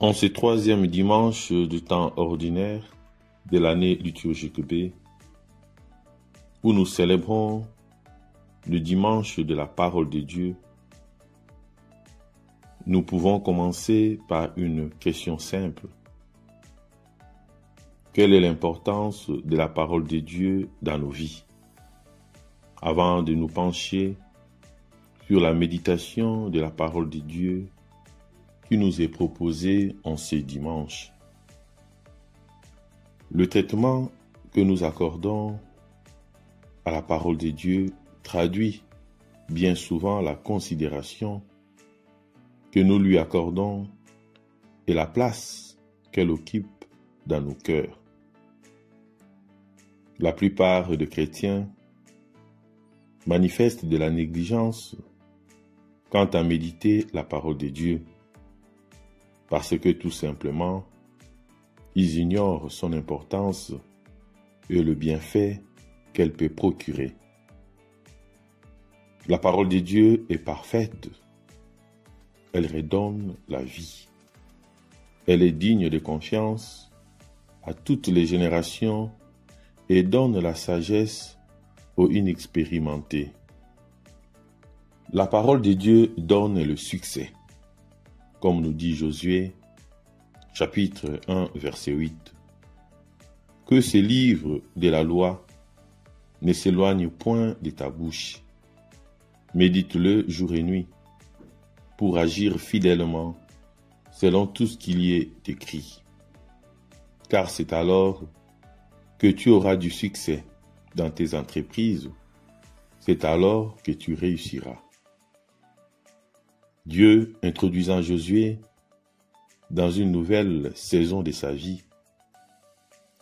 En ce troisième dimanche du temps ordinaire de l'année liturgique B, où nous célébrons le dimanche de la parole de Dieu, nous pouvons commencer par une question simple. Quelle est l'importance de la parole de Dieu dans nos vies? Avant de nous pencher sur la méditation de la parole de Dieu qui nous est proposée en ce dimanche. Le traitement que nous accordons à la parole de Dieu traduit bien souvent la considération que nous lui accordons et la place qu'elle occupe dans nos cœurs. La plupart des chrétiens manifestent de la négligence quant à méditer la parole de Dieu, parce que tout simplement, ils ignorent son importance et le bienfait qu'elle peut procurer. La parole de Dieu est parfaite. Elle redonne la vie. Elle est digne de confiance à toutes les générations et donne la sagesse aux inexpérimentés. La parole de Dieu donne le succès, comme nous dit Josué, chapitre 1, verset 8. Que ces livres de la loi ne s'éloignent point de ta bouche. Médite-le jour et nuit, pour agir fidèlement selon tout ce qu'il y est écrit. Car c'est alors que tu auras du succès dans tes entreprises, c'est alors que tu réussiras. Dieu, introduisant Josué dans une nouvelle saison de sa vie,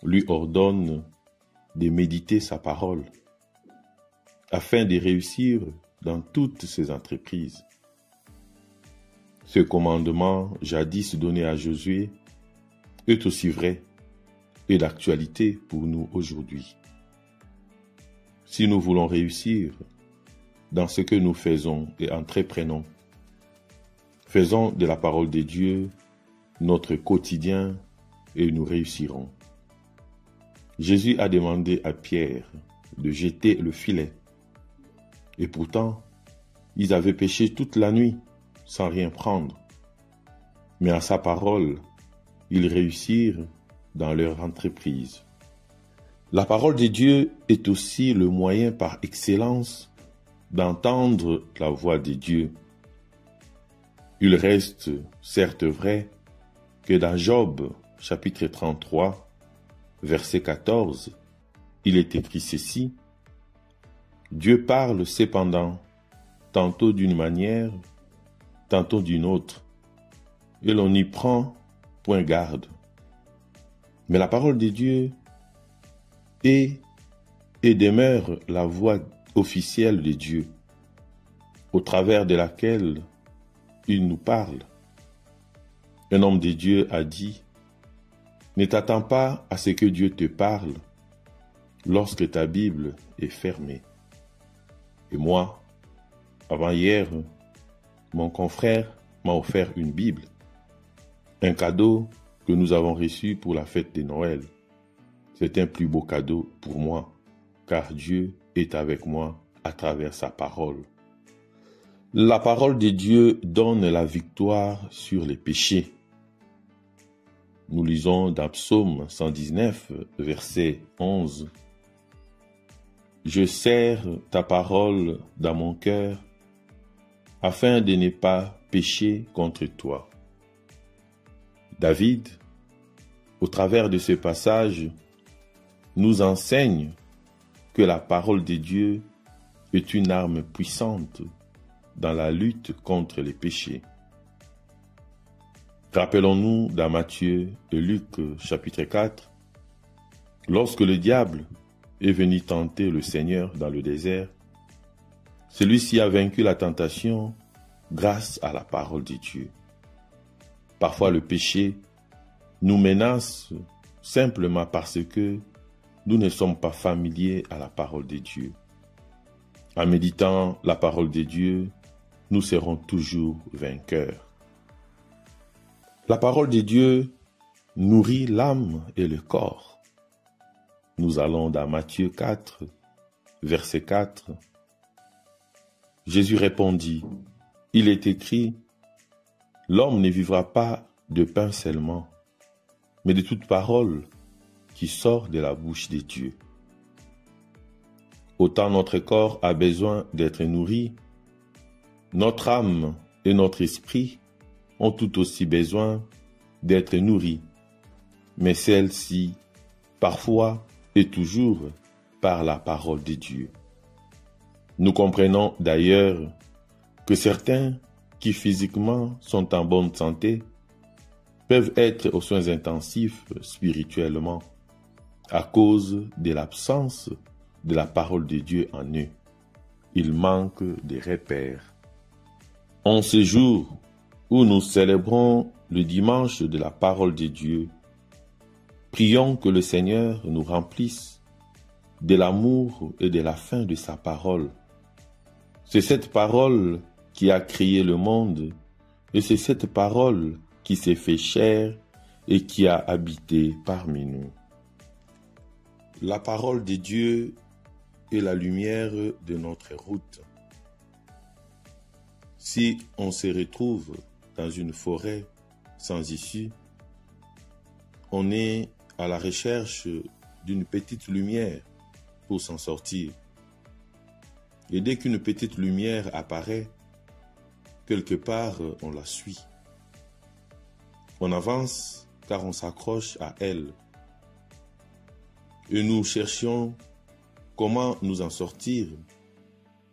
lui ordonne de méditer sa parole afin de réussir dans toutes ses entreprises. Ce commandement jadis donné à Josué est aussi vrai et d'actualité pour nous aujourd'hui. Si nous voulons réussir dans ce que nous faisons et entreprenons, faisons de la parole de Dieu notre quotidien et nous réussirons. Jésus a demandé à Pierre de jeter le filet. Et pourtant, ils avaient pêché toute la nuit sans rien prendre. Mais à sa parole, ils réussirent dans leur entreprise. La parole de Dieu est aussi le moyen par excellence d'entendre la voix de Dieu. Il reste certes vrai que dans Job, chapitre 33, verset 14, il est écrit ceci: Dieu parle cependant, tantôt d'une manière, tantôt d'une autre, et l'on n'y prend point garde. Mais la parole de Dieu est et demeure la voix officielle de Dieu, au travers de laquelle il nous parle. Un homme de Dieu a dit: ne t'attends pas à ce que Dieu te parle lorsque ta Bible est fermée. Et moi, avant-hier, mon confrère m'a offert une Bible, un cadeau que nous avons reçu pour la fête de Noël. C'est un plus beau cadeau pour moi, car Dieu est avec moi à travers sa parole. La parole de Dieu donne la victoire sur les péchés. Nous lisons dans Psaume 119, verset 11. Je serre ta parole dans mon cœur, afin de ne pas pécher contre toi. David, au travers de ce passage, nous enseigne que la parole de Dieu est une arme puissante dans la lutte contre les péchés. Rappelons-nous dans Matthieu et Luc chapitre 4, lorsque le diable est venu tenter le Seigneur dans le désert, celui-ci a vaincu la tentation grâce à la parole de Dieu. Parfois le péché nous menace simplement parce que nous ne sommes pas familiers à la parole de Dieu. En méditant la parole de Dieu, nous serons toujours vainqueurs. La parole de Dieu nourrit l'âme et le corps. Nous allons dans Matthieu 4, verset 4. Jésus répondit, « Il est écrit, l'homme ne vivra pas de pain seulement, mais de toute parole qui sort de la bouche de Dieu. » Autant notre corps a besoin d'être nourri, notre âme et notre esprit ont tout aussi besoin d'être nourris, mais celle-ci, parfois et toujours, par la parole de Dieu. Nous comprenons d'ailleurs que certains qui physiquement sont en bonne santé peuvent être aux soins intensifs spirituellement à cause de l'absence de la parole de Dieu en eux. Ils manquent de repères. En ce jour où nous célébrons le dimanche de la parole de Dieu, prions que le Seigneur nous remplisse de l'amour et de la faim de sa parole. C'est cette parole qui a créé le monde et c'est cette parole qui s'est fait chair et qui a habité parmi nous. La parole de Dieu est la lumière de notre route. Si on se retrouve dans une forêt sans issue, on est à la recherche d'une petite lumière pour s'en sortir. Et dès qu'une petite lumière apparaît, quelque part on la suit. On avance car on s'accroche à elle. Et nous cherchions comment nous en sortir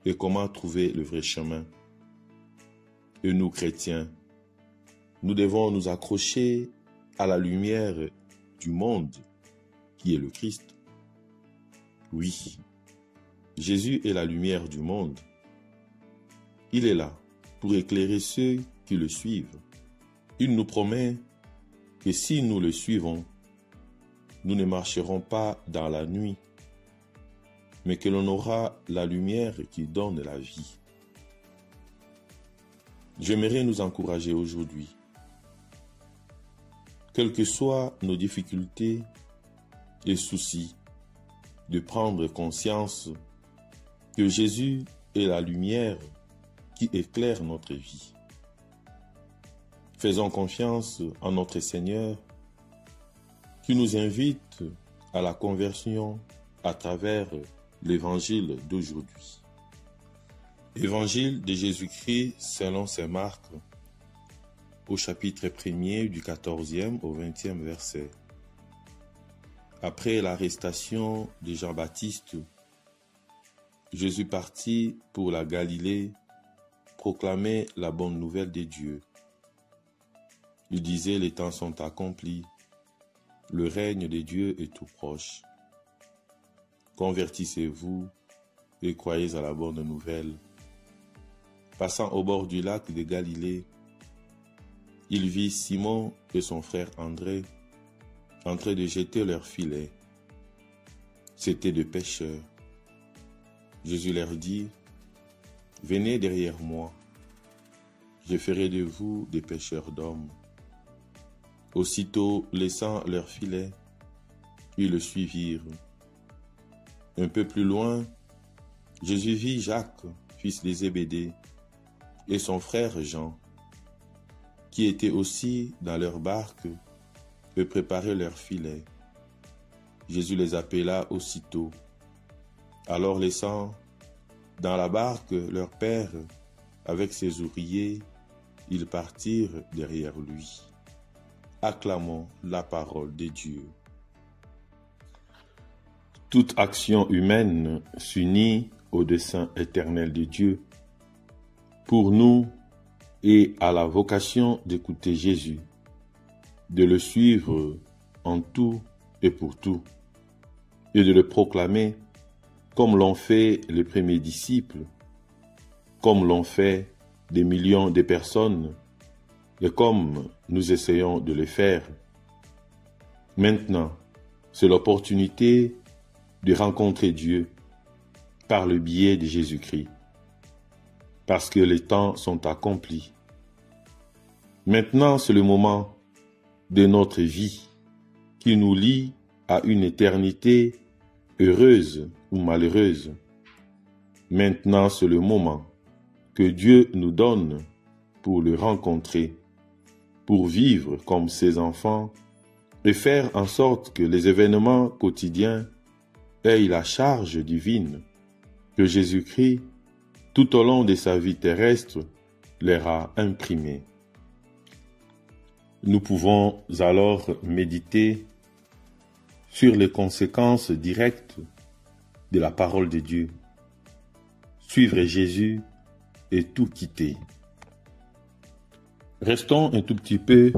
et comment trouver le vrai chemin. Et nous, chrétiens, nous devons nous accrocher à la lumière du monde qui est le Christ. Oui, Jésus est la lumière du monde. Il est là pour éclairer ceux qui le suivent. Il nous promet que si nous le suivons, nous ne marcherons pas dans la nuit, mais que l'on aura la lumière qui donne la vie. J'aimerais nous encourager aujourd'hui, quelles que soient nos difficultés et soucis, de prendre conscience que Jésus est la lumière qui éclaire notre vie. Faisons confiance en notre Seigneur qui nous invite à la conversion à travers l'évangile d'aujourd'hui. Évangile de Jésus-Christ selon saint Marc, au chapitre 1er du 14e au 20e verset. Après l'arrestation de Jean-Baptiste, Jésus partit pour la Galilée proclamer la bonne nouvelle de Dieu. Il disait, les temps sont accomplis, le règne de Dieu est tout proche. Convertissez-vous et croyez à la bonne nouvelle. Passant au bord du lac de Galilée, il vit Simon et son frère André en train de jeter leurs filets. C'étaient des pêcheurs. Jésus leur dit, « Venez derrière moi, je ferai de vous des pêcheurs d'hommes. » Aussitôt, laissant leurs filets, ils le suivirent. Un peu plus loin, Jésus vit Jacques, fils de Zébédée, et son frère Jean, qui étaient aussi dans leur barque et préparaient leurs filets. Jésus les appela aussitôt. Alors laissant dans la barque leur père avec ses ouvriers, ils partirent derrière lui. Acclamons la parole de Dieu. Toute action humaine s'unit au dessein éternel de Dieu pour nous et à la vocation d'écouter Jésus, de le suivre en tout et pour tout, et de le proclamer comme l'ont fait les premiers disciples, comme l'ont fait des millions de personnes, et comme nous essayons de le faire. Maintenant, c'est l'opportunité de rencontrer Dieu par le biais de Jésus-Christ, parce que les temps sont accomplis. Maintenant, c'est le moment de notre vie qui nous lie à une éternité heureuse ou malheureuse. Maintenant, c'est le moment que Dieu nous donne pour le rencontrer, pour vivre comme ses enfants et faire en sorte que les événements quotidiens aient la charge divine que Jésus-Christ, tout au long de sa vie terrestre, leur a imprimée. Nous pouvons alors méditer sur les conséquences directes de la parole de Dieu. Suivre Jésus et tout quitter. Restons un tout petit peu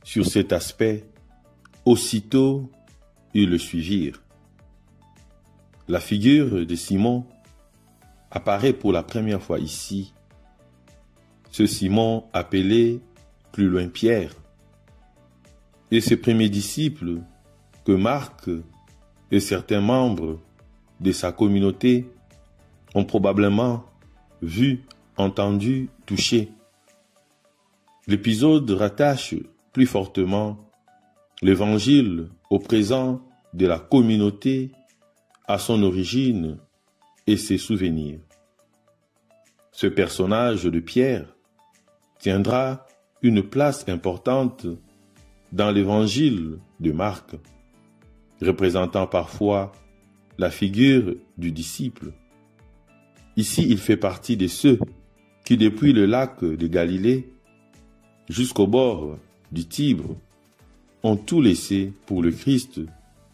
sur cet aspect. Aussitôt, ils le suivirent. La figure de Simon apparaît pour la première fois ici. Ce Simon appelé plus loin Pierre. Et ses premiers disciples que Marc et certains membres de sa communauté ont probablement vu, entendu, touché. L'épisode rattache plus fortement l'Évangile au présent de la communauté, à son origine et ses souvenirs. Ce personnage de Pierre tiendra une place importante dans l'Évangile de Marc, représentant parfois la figure du disciple. Ici, il fait partie de ceux qui, depuis le lac de Galilée jusqu'au bord du Tibre, ont tout laissé pour le Christ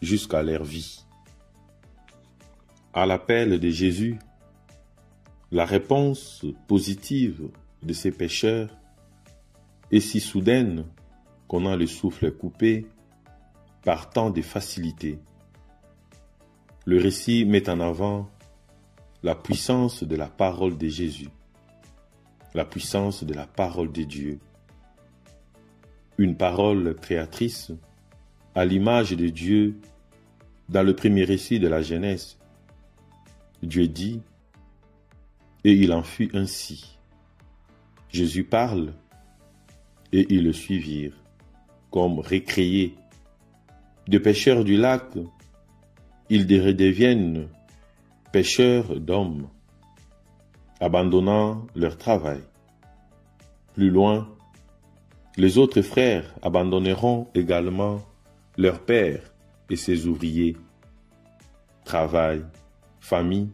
jusqu'à leur vie. À l'appel de Jésus, la réponse positive de ces pécheurs est si soudaine qu'on a le souffle coupé par tant de facilité. Le récit met en avant la puissance de la parole de Jésus, la puissance de la parole de Dieu. Une parole créatrice à l'image de Dieu dans le premier récit de la Genèse. Dieu dit, et il en fut ainsi. Jésus parle, et ils le suivirent, comme récréés. De pêcheurs du lac, ils redeviennent pêcheurs d'hommes, abandonnant leur travail. Plus loin, les autres frères abandonneront également leur père et ses ouvriers. Travail, famille,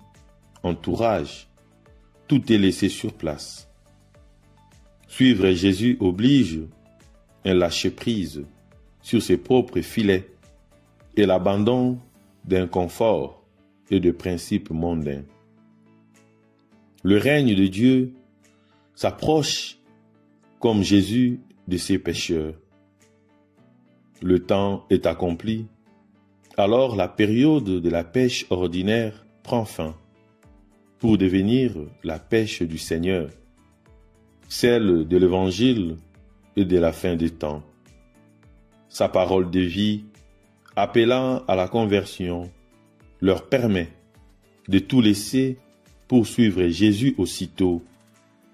entourage, tout est laissé sur place. Suivre Jésus oblige un lâcher-prise sur ses propres filets et l'abandon d'un confort et de principes mondains. Le règne de Dieu s'approche comme Jésus de ses pécheurs. Le temps est accompli, alors la période de la pêche ordinaire prend fin pour devenir la pêche du Seigneur, celle de l'Évangile et de la fin des temps. Sa parole de vie, appelant à la conversion, leur permet de tout laisser pour suivre Jésus aussitôt,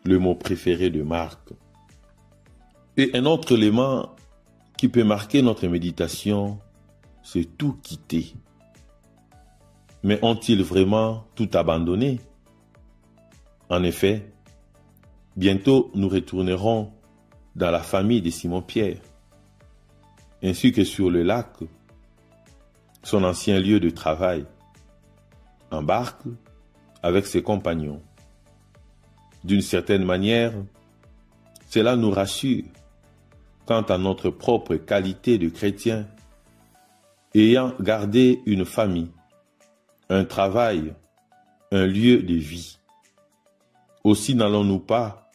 le mot préféré de Marc. Et un autre élément qui peut marquer notre méditation, c'est tout quitter. Mais ont-ils vraiment tout abandonné? En effet, bientôt nous retournerons dans la famille de Simon-Pierre, ainsi que sur le lac, son ancien lieu de travail, en barque avec ses compagnons. D'une certaine manière, cela nous rassure quant à notre propre qualité de chrétien, ayant gardé une famille, un travail, un lieu de vie. Aussi n'allons-nous pas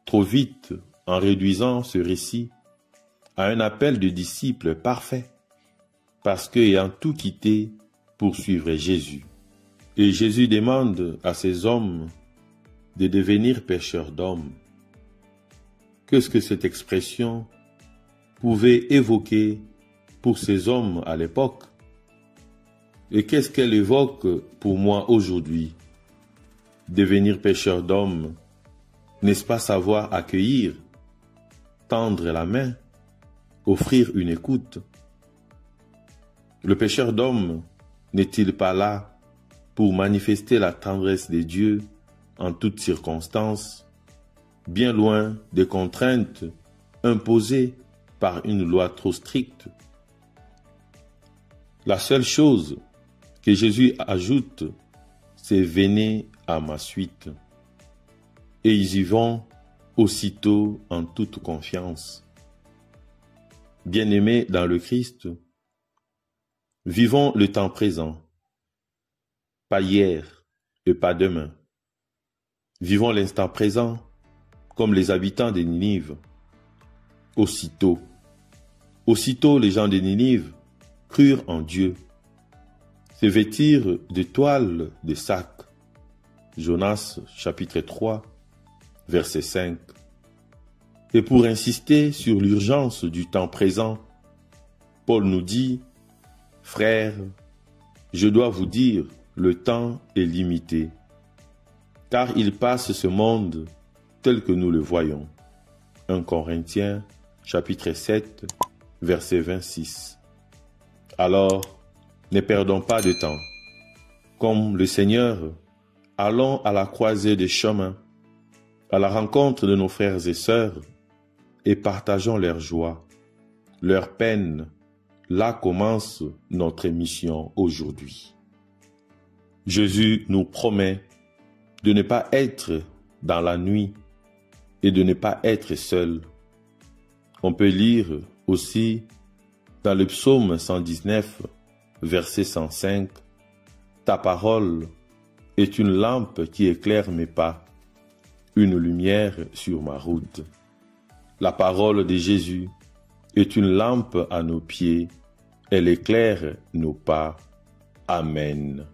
trop vite en réduisant ce récit à un appel de disciples parfait, parce qu'ayant tout quitté pour suivre Jésus. Et Jésus demande à ces hommes de devenir pêcheurs d'hommes. Qu'est-ce que cette expression pouvait évoquer pour ces hommes à l'époque? Et qu'est-ce qu'elle évoque pour moi aujourd'hui? Devenir pêcheur d'hommes, n'est-ce pas savoir accueillir, tendre la main offrir une écoute. Le pécheur d'homme n'est-il pas là pour manifester la tendresse de Dieu en toutes circonstances, bien loin des contraintes imposées par une loi trop stricte? La seule chose que Jésus ajoute, c'est « venez à ma suite ». Et ils y vont aussitôt en toute confiance. Bien-aimés dans le Christ, vivons le temps présent, pas hier et pas demain. Vivons l'instant présent comme les habitants de Ninive. Aussitôt les gens de Ninive crurent en Dieu, se vêtirent de toiles de sac. Jonas chapitre 3, verset 5. Et pour insister sur l'urgence du temps présent, Paul nous dit, « Frères, je dois vous dire, le temps est limité, car il passe ce monde tel que nous le voyons. » 1 Corinthiens chapitre 7, verset 26. Alors, ne perdons pas de temps. Comme le Seigneur, allons à la croisée des chemins, à la rencontre de nos frères et sœurs, et partageons leur joie, leur peine. Là commence notre mission aujourd'hui. Jésus nous promet de ne pas être dans la nuit et de ne pas être seul. On peut lire aussi dans le psaume 119, verset 105, « Ta parole est une lampe qui éclaire mes pas, une lumière sur ma route. » La parole de Jésus est une lampe à nos pieds, elle éclaire nos pas. Amen.